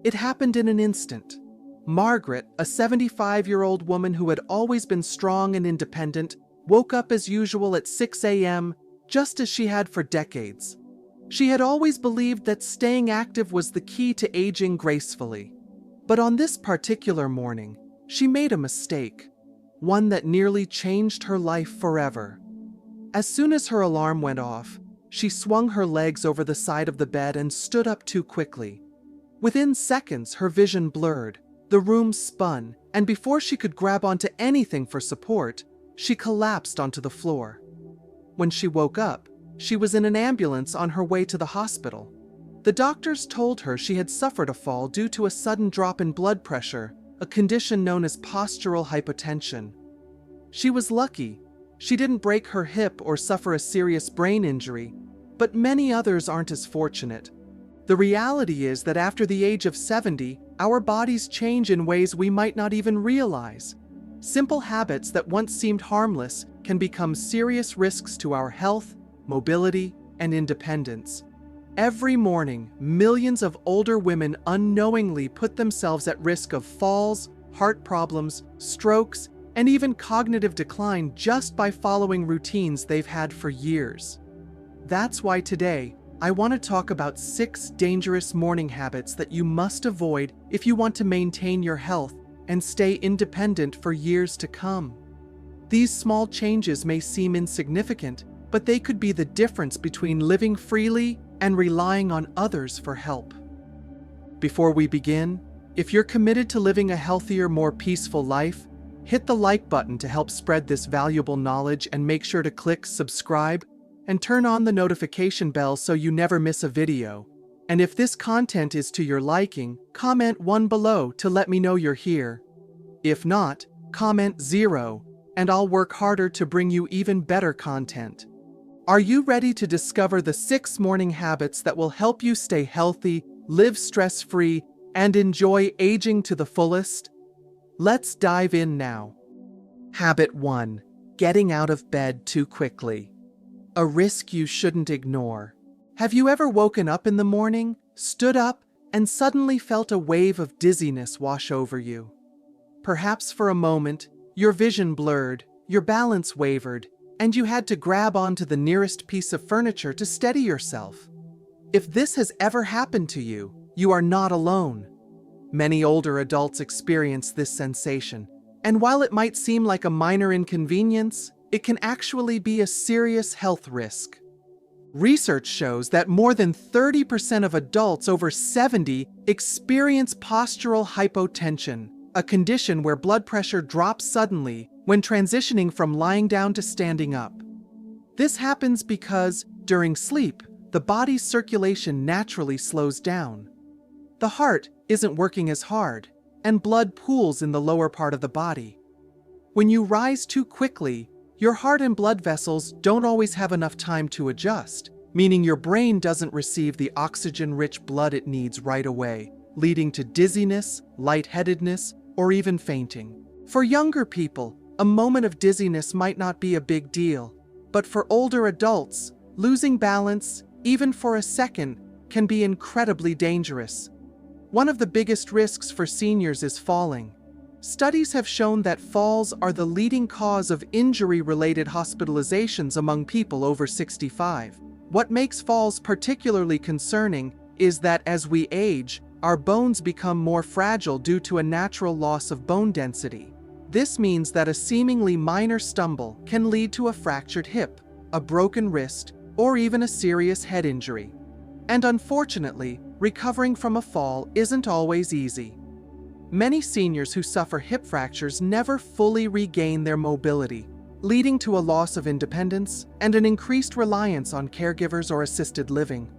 It happened in an instant. Margaret, a 75-year-old woman who had always been strong and independent, woke up as usual at 6 a.m., just as she had for decades. She had always believed that staying active was the key to aging gracefully. But on this particular morning, she made a mistake, one that nearly changed her life forever. As soon as her alarm went off, she swung her legs over the side of the bed and stood up too quickly. Within seconds, her vision blurred, the room spun, and before she could grab onto anything for support, she collapsed onto the floor. When she woke up, she was in an ambulance on her way to the hospital. The doctors told her she had suffered a fall due to a sudden drop in blood pressure, a condition known as postural hypotension. She was lucky. She didn't break her hip or suffer a serious brain injury, but many others aren't as fortunate. The reality is that after the age of 70, our bodies change in ways we might not even realize. Simple habits that once seemed harmless can become serious risks to our health, mobility, and independence. Every morning, millions of older women unknowingly put themselves at risk of falls, heart problems, strokes, and even cognitive decline just by following routines they've had for years. That's why today, I want to talk about 6 dangerous morning habits that you must avoid if you want to maintain your health and stay independent for years to come. These small changes may seem insignificant, but they could be the difference between living freely and relying on others for help. Before we begin, if you're committed to living a healthier, more peaceful life, hit the like button to help spread this valuable knowledge and make sure to click subscribe and turn on the notification bell so you never miss a video. And if this content is to your liking, comment 1 below to let me know you're here. If not, comment 0, and I'll work harder to bring you even better content. Are you ready to discover the 6 morning habits that will help you stay healthy, live stress-free, and enjoy aging to the fullest? Let's dive in now. Habit 1. Getting out of bed too quickly. A risk you shouldn't ignore. Have you ever woken up in the morning, stood up, and suddenly felt a wave of dizziness wash over you? Perhaps for a moment, your vision blurred, your balance wavered, and you had to grab onto the nearest piece of furniture to steady yourself. If this has ever happened to you, you are not alone. Many older adults experience this sensation, and while it might seem like a minor inconvenience, it can actually be a serious health risk. Research shows that more than 30% of adults over 70 experience postural hypotension, a condition where blood pressure drops suddenly when transitioning from lying down to standing up. This happens because, during sleep, the body's circulation naturally slows down. The heart isn't working as hard, and blood pools in the lower part of the body. When you rise too quickly, your heart and blood vessels don't always have enough time to adjust, meaning your brain doesn't receive the oxygen-rich blood it needs right away, leading to dizziness, lightheadedness, or even fainting. For younger people, a moment of dizziness might not be a big deal, but for older adults, losing balance, even for a second, can be incredibly dangerous. One of the biggest risks for seniors is falling. Studies have shown that falls are the leading cause of injury-related hospitalizations among people over 65. What makes falls particularly concerning is that as we age, our bones become more fragile due to a natural loss of bone density. This means that a seemingly minor stumble can lead to a fractured hip, a broken wrist, or even a serious head injury. And unfortunately, recovering from a fall isn't always easy. Many seniors who suffer hip fractures never fully regain their mobility, leading to a loss of independence and an increased reliance on caregivers or assisted living.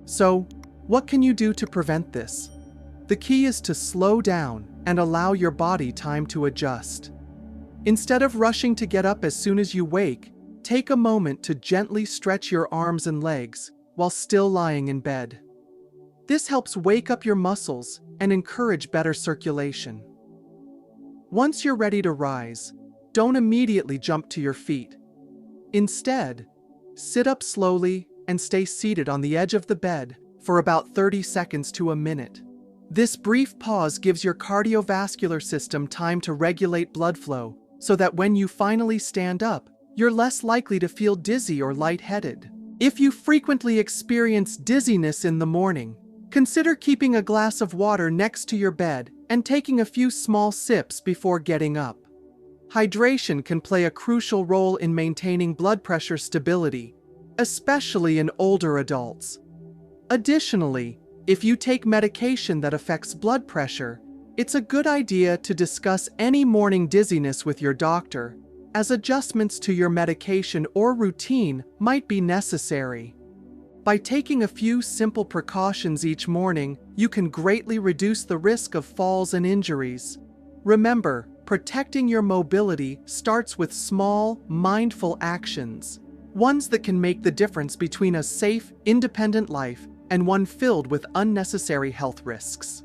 So, what can you do to prevent this? The key is to slow down and allow your body time to adjust. Instead of rushing to get up as soon as you wake, take a moment to gently stretch your arms and legs while still lying in bed. This helps wake up your muscles and encourage better circulation. Once you're ready to rise, don't immediately jump to your feet. Instead, sit up slowly and stay seated on the edge of the bed for about 30 seconds to a minute. This brief pause gives your cardiovascular system time to regulate blood flow, so that when you finally stand up, you're less likely to feel dizzy or lightheaded. If you frequently experience dizziness in the morning, consider keeping a glass of water next to your bed and taking a few small sips before getting up. Hydration can play a crucial role in maintaining blood pressure stability, especially in older adults. Additionally, if you take medication that affects blood pressure, it's a good idea to discuss any morning dizziness with your doctor, as adjustments to your medication or routine might be necessary. By taking a few simple precautions each morning, you can greatly reduce the risk of falls and injuries. Remember, protecting your mobility starts with small, mindful actions, ones that can make the difference between a safe, independent life and one filled with unnecessary health risks.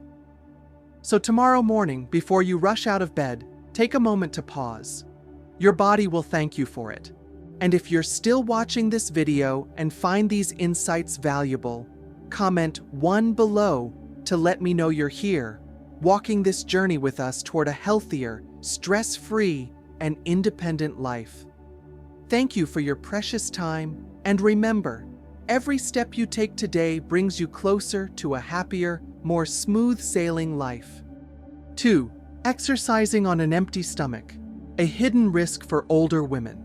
So tomorrow morning, before you rush out of bed, take a moment to pause. Your body will thank you for it. And if you're still watching this video and find these insights valuable, comment 1 below to let me know you're here, walking this journey with us toward a healthier, stress-free, and independent life. Thank you for your precious time, and remember, every step you take today brings you closer to a happier, more smooth-sailing life. 2. Exercising on an empty stomach, a hidden risk for older women.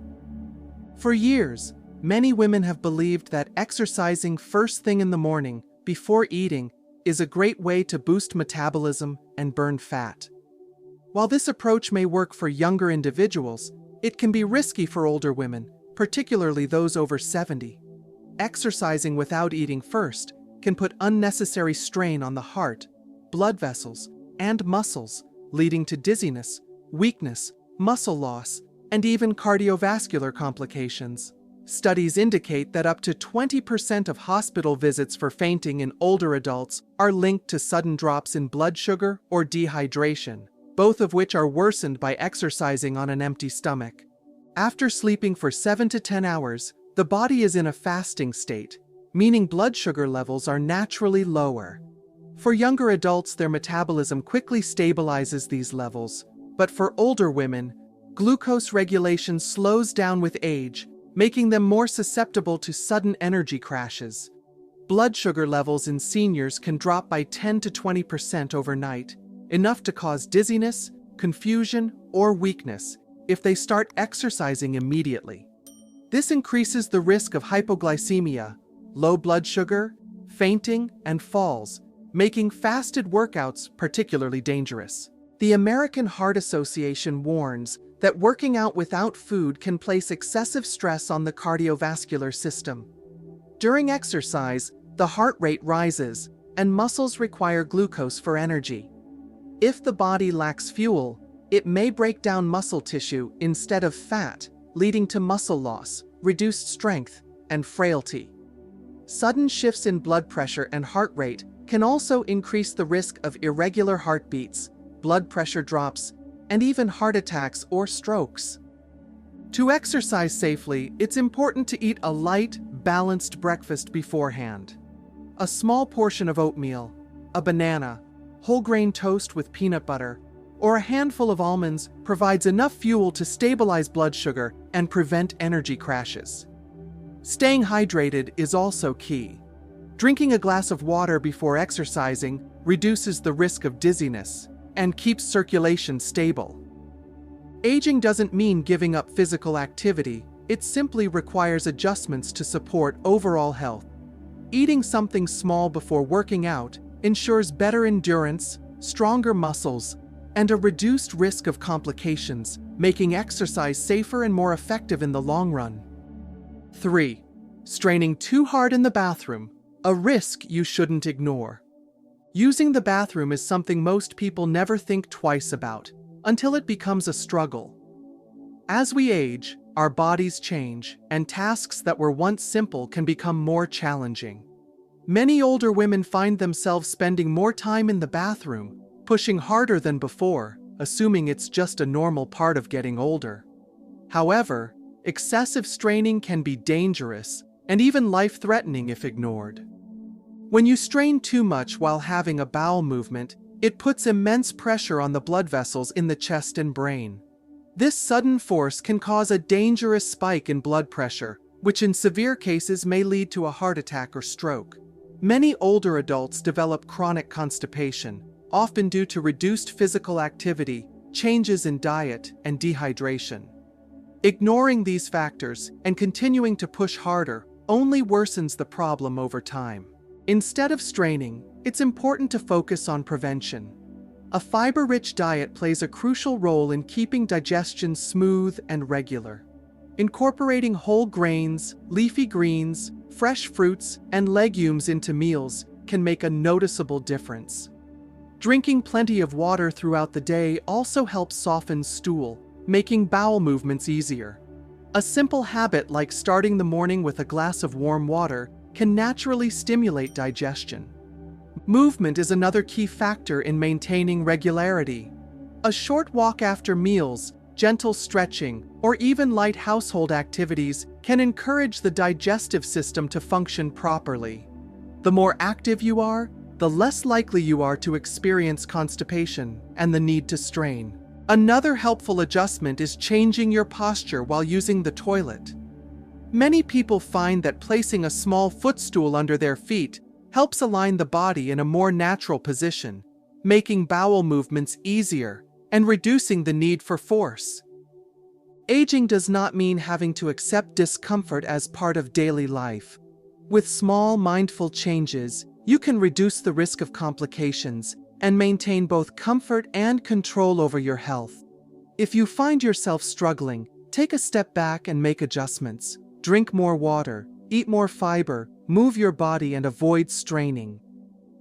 For years, many women have believed that exercising first thing in the morning, before eating, is a great way to boost metabolism and burn fat. While this approach may work for younger individuals, it can be risky for older women, particularly those over 70. Exercising without eating first can put unnecessary strain on the heart, blood vessels, and muscles, leading to dizziness, weakness, muscle loss, and even cardiovascular complications. Studies indicate that up to 20% of hospital visits for fainting in older adults are linked to sudden drops in blood sugar or dehydration, both of which are worsened by exercising on an empty stomach. After sleeping for 7 to 10 hours, the body is in a fasting state, meaning blood sugar levels are naturally lower. For younger adults, their metabolism quickly stabilizes these levels, but for older women, glucose regulation slows down with age, making them more susceptible to sudden energy crashes. Blood sugar levels in seniors can drop by 10 to 20% overnight, enough to cause dizziness, confusion, or weakness if they start exercising immediately. This increases the risk of hypoglycemia, low blood sugar, fainting, and falls, making fasted workouts particularly dangerous. The American Heart Association warns that working out without food can place excessive stress on the cardiovascular system. During exercise, the heart rate rises, and muscles require glucose for energy. If the body lacks fuel, it may break down muscle tissue instead of fat, leading to muscle loss, reduced strength, and frailty. Sudden shifts in blood pressure and heart rate can also increase the risk of irregular heartbeats, blood pressure drops, and even heart attacks or strokes. To exercise safely, it's important to eat a light, balanced breakfast beforehand. A small portion of oatmeal, a banana, whole grain toast with peanut butter, or a handful of almonds provides enough fuel to stabilize blood sugar and prevent energy crashes. Staying hydrated is also key. Drinking a glass of water before exercising reduces the risk of dizziness and keeps circulation stable. Aging doesn't mean giving up physical activity, it simply requires adjustments to support overall health. Eating something small before working out ensures better endurance, stronger muscles, and a reduced risk of complications, making exercise safer and more effective in the long run. 3. Straining too hard in the bathroom, a risk you shouldn't ignore. Using the bathroom is something most people never think twice about, until it becomes a struggle. As we age, our bodies change, and tasks that were once simple can become more challenging. Many older women find themselves spending more time in the bathroom, pushing harder than before, assuming it's just a normal part of getting older. However, excessive straining can be dangerous and even life-threatening if ignored. When you strain too much while having a bowel movement, It puts immense pressure on the blood vessels in the chest and brain. This sudden force can cause a dangerous spike in blood pressure, which in severe cases may lead to a heart attack or stroke. Many older adults develop chronic constipation, often due to reduced physical activity, changes in diet, and dehydration. Ignoring these factors and continuing to push harder only worsens the problem over time. Instead of straining, it's important to focus on prevention. A fiber-rich diet plays a crucial role in keeping digestion smooth and regular. Incorporating whole grains, leafy greens, fresh fruits, and legumes into meals can make a noticeable difference. Drinking plenty of water throughout the day also helps soften stool, making bowel movements easier. A simple habit like starting the morning with a glass of warm water can naturally stimulate digestion. Movement is another key factor in maintaining regularity. A short walk after meals, gentle stretching, or even light household activities can encourage the digestive system to function properly. The more active you are, the less likely you are to experience constipation and the need to strain. Another helpful adjustment is changing your posture while using the toilet. Many people find that placing a small footstool under their feet helps align the body in a more natural position, making bowel movements easier and reducing the need for force. Aging does not mean having to accept discomfort as part of daily life. With small, mindful changes, you can reduce the risk of complications and maintain both comfort and control over your health. If you find yourself struggling, take a step back and make adjustments. Drink more water, eat more fiber, move your body, and avoid straining.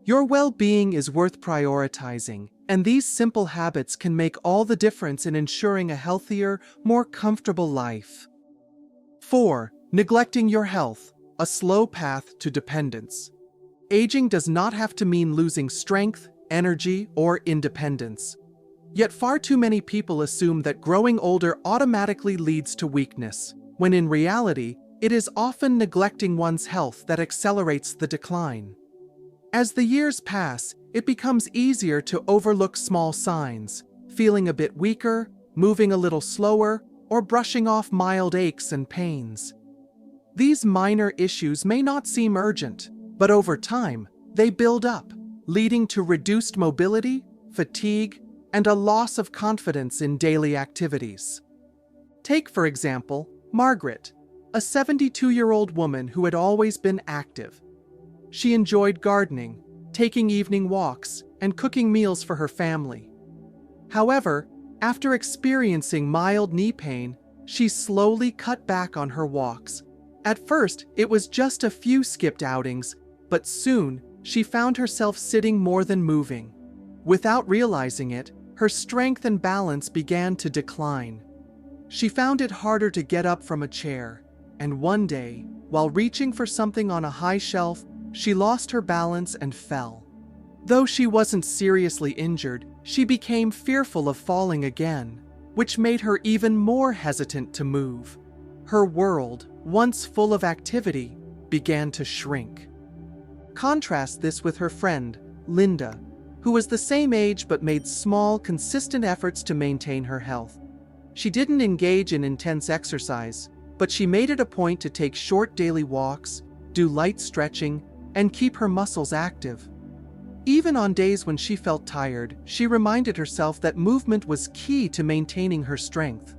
Your well-being is worth prioritizing, and these simple habits can make all the difference in ensuring a healthier, more comfortable life. 4. Neglecting your health, a slow path to dependence. Aging does not have to mean losing strength, energy, or independence. Yet far too many people assume that growing older automatically leads to weakness, when in reality, it is often neglecting one's health that accelerates the decline. As the years pass, it becomes easier to overlook small signs, feeling a bit weaker, moving a little slower, or brushing off mild aches and pains. These minor issues may not seem urgent, but over time, they build up, leading to reduced mobility, fatigue, and a loss of confidence in daily activities. Take, for example, Margaret, a 72-year-old woman who had always been active. She enjoyed gardening, taking evening walks, and cooking meals for her family. However, after experiencing mild knee pain, she slowly cut back on her walks. At first, it was just a few skipped outings, but soon, she found herself sitting more than moving. Without realizing it, her strength and balance began to decline. She found it harder to get up from a chair, and one day, while reaching for something on a high shelf, she lost her balance and fell. Though she wasn't seriously injured, she became fearful of falling again, which made her even more hesitant to move. Her world, once full of activity, began to shrink. Contrast this with her friend, Linda, who was the same age but made small, consistent efforts to maintain her health. She didn't engage in intense exercise, but she made it a point to take short daily walks, do light stretching, and keep her muscles active. Even on days when she felt tired, she reminded herself that movement was key to maintaining her strength.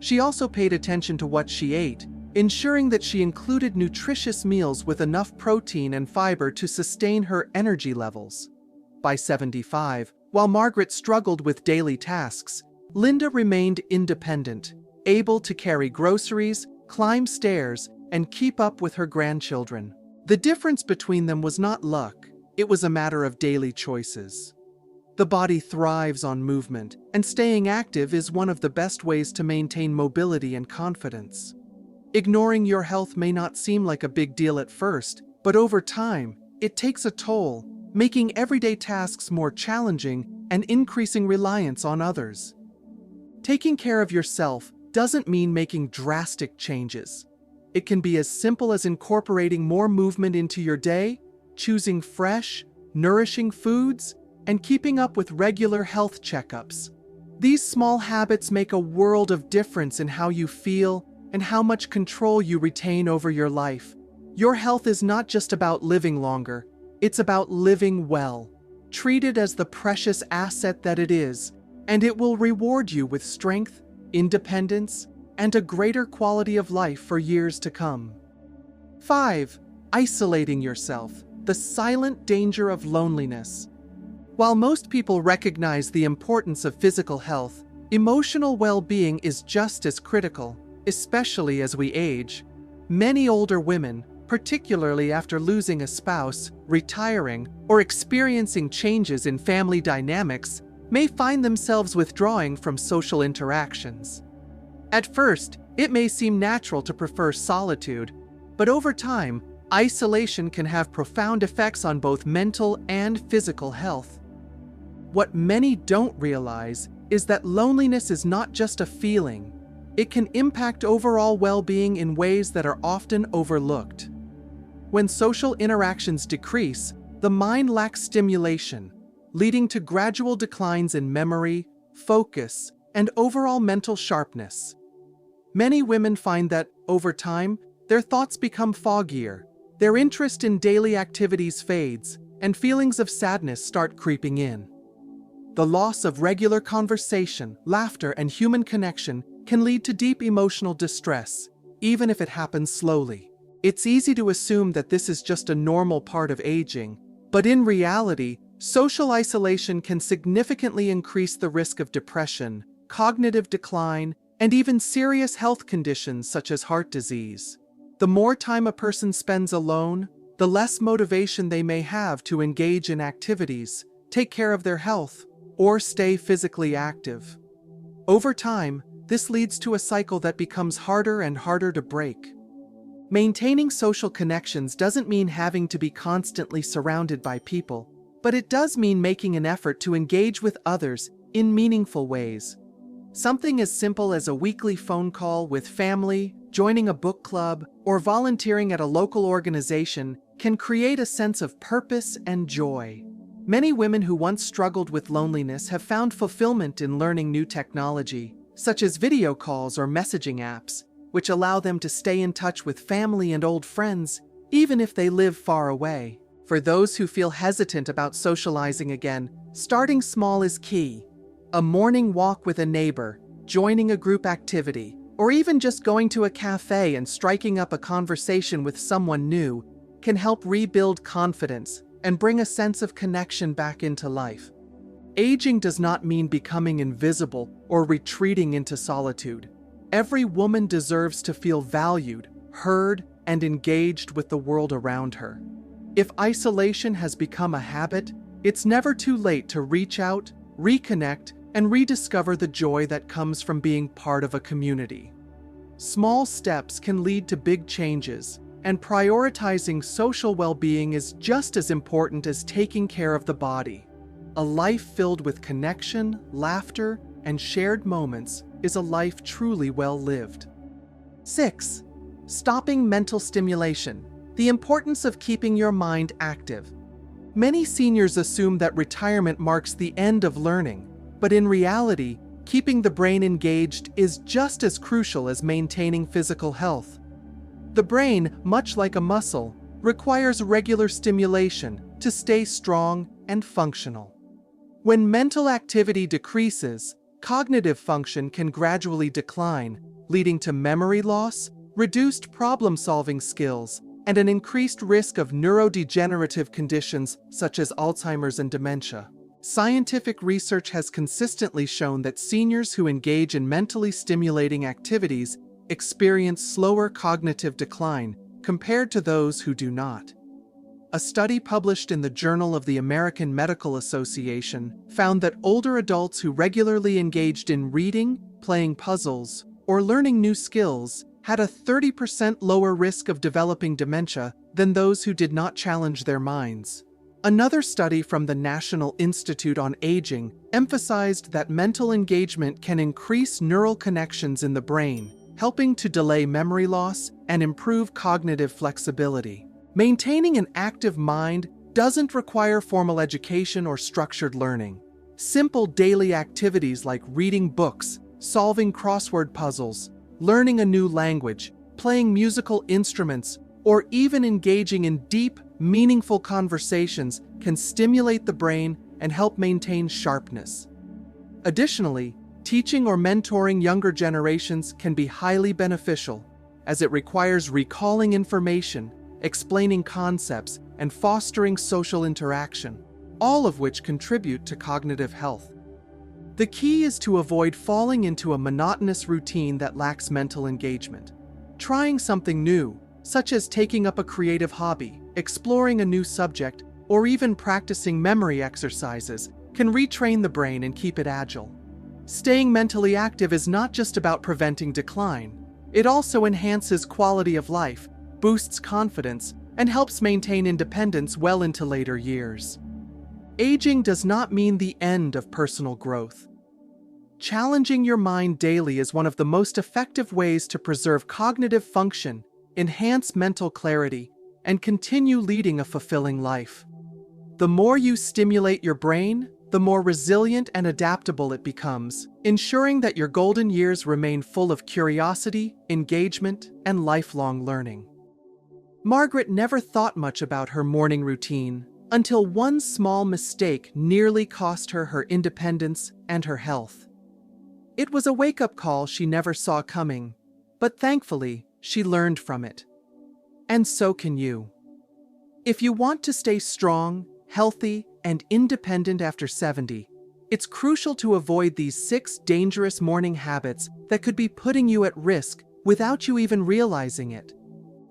She also paid attention to what she ate, ensuring that she included nutritious meals with enough protein and fiber to sustain her energy levels. By 75, while Margaret struggled with daily tasks, Linda remained independent, able to carry groceries, climb stairs, and keep up with her grandchildren. The difference between them was not luck, it was a matter of daily choices. The body thrives on movement, and staying active is one of the best ways to maintain mobility and confidence. Ignoring your health may not seem like a big deal at first, but over time, it takes a toll, making everyday tasks more challenging and increasing reliance on others. Taking care of yourself doesn't mean making drastic changes. It can be as simple as incorporating more movement into your day, choosing fresh, nourishing foods, and keeping up with regular health checkups. These small habits make a world of difference in how you feel and how much control you retain over your life. Your health is not just about living longer, it's about living well. Treat it as the precious asset that it is, and it will reward you with strength, independence, and a greater quality of life for years to come. 5. Isolating yourself. The silent danger of loneliness. While most people recognize the importance of physical health, emotional well-being is just as critical, especially as we age. Many older women, particularly after losing a spouse, retiring, or experiencing changes in family dynamics, may find themselves withdrawing from social interactions. At first, it may seem natural to prefer solitude, but over time, isolation can have profound effects on both mental and physical health. What many don't realize is that loneliness is not just a feeling. It can impact overall well-being in ways that are often overlooked. When social interactions decrease, the mind lacks stimulation, leading to gradual declines in memory, focus, and overall mental sharpness. Many women find that, over time, their thoughts become foggier, their interest in daily activities fades, and feelings of sadness start creeping in. The loss of regular conversation, laughter, and human connection can lead to deep emotional distress, even if it happens slowly. It's easy to assume that this is just a normal part of aging, but in reality, social isolation can significantly increase the risk of depression, cognitive decline, and even serious health conditions such as heart disease. The more time a person spends alone, the less motivation they may have to engage in activities, take care of their health, or stay physically active. Over time, this leads to a cycle that becomes harder and harder to break. Maintaining social connections doesn't mean having to be constantly surrounded by people, but it does mean making an effort to engage with others in meaningful ways. Something as simple as a weekly phone call with family, joining a book club, or volunteering at a local organization can create a sense of purpose and joy. Many women who once struggled with loneliness have found fulfillment in learning new technology, such as video calls or messaging apps, which allow them to stay in touch with family and old friends, even if they live far away. For those who feel hesitant about socializing again, starting small is key. A morning walk with a neighbor, joining a group activity, or even just going to a cafe and striking up a conversation with someone new can help rebuild confidence and bring a sense of connection back into life. Aging does not mean becoming invisible or retreating into solitude. Every woman deserves to feel valued, heard, and engaged with the world around her. If isolation has become a habit, it's never too late to reach out, reconnect, and rediscover the joy that comes from being part of a community. Small steps can lead to big changes, and prioritizing social well-being is just as important as taking care of the body. A life filled with connection, laughter, and shared moments is a life truly well lived. 6. Stopping mental stimulation. The importance of keeping your mind active. Many seniors assume that retirement marks the end of learning, but in reality, keeping the brain engaged is just as crucial as maintaining physical health. The brain, much like a muscle, requires regular stimulation to stay strong and functional. When mental activity decreases, cognitive function can gradually decline, leading to memory loss, reduced problem-solving skills, and an increased risk of neurodegenerative conditions such as Alzheimer's and dementia. Scientific research has consistently shown that seniors who engage in mentally stimulating activities experience slower cognitive decline compared to those who do not. A study published in the Journal of the American Medical Association found that older adults who regularly engaged in reading, playing puzzles, or learning new skills had a 30% lower risk of developing dementia than those who did not challenge their minds. Another study from the National Institute on Aging emphasized that mental engagement can increase neural connections in the brain, helping to delay memory loss and improve cognitive flexibility. Maintaining an active mind doesn't require formal education or structured learning. Simple daily activities like reading books, solving crossword puzzles, learning a new language, playing musical instruments, or even engaging in deep, meaningful conversations can stimulate the brain and help maintain sharpness. Additionally, teaching or mentoring younger generations can be highly beneficial, as it requires recalling information, explaining concepts, and fostering social interaction, all of which contribute to cognitive health. The key is to avoid falling into a monotonous routine that lacks mental engagement. Trying something new, such as taking up a creative hobby, exploring a new subject, or even practicing memory exercises, can retrain the brain and keep it agile. Staying mentally active is not just about preventing decline. It also enhances quality of life, boosts confidence, and helps maintain independence well into later years. Aging does not mean the end of personal growth. Challenging your mind daily is one of the most effective ways to preserve cognitive function, enhance mental clarity, and continue leading a fulfilling life. The more you stimulate your brain, the more resilient and adaptable it becomes, ensuring that your golden years remain full of curiosity, engagement, and lifelong learning. Margaret never thought much about her morning routine until one small mistake nearly cost her her independence and her health. It was a wake-up call she never saw coming, but thankfully, she learned from it. And so can you. If you want to stay strong, healthy, and independent after 70, it's crucial to avoid these 6 dangerous morning habits that could be putting you at risk without you even realizing it.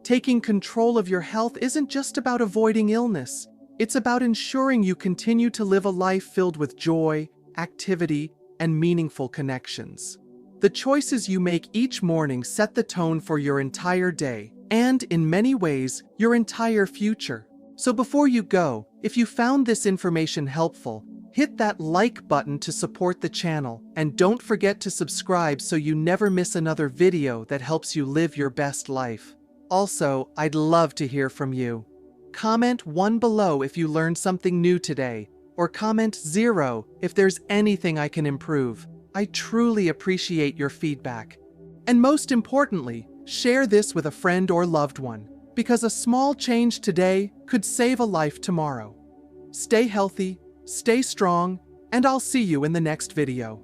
Taking control of your health isn't just about avoiding illness. It's about ensuring you continue to live a life filled with joy, activity, and meaningful connections. The choices you make each morning set the tone for your entire day, and, in many ways, your entire future. So before you go, if you found this information helpful, hit that like button to support the channel, and don't forget to subscribe so you never miss another video that helps you live your best life. Also, I'd love to hear from you. Comment 1 below if you learned something new today, or comment 0 if there's anything I can improve. I truly appreciate your feedback. And most importantly, share this with a friend or loved one, because a small change today could save a life tomorrow. Stay healthy, stay strong, and I'll see you in the next video.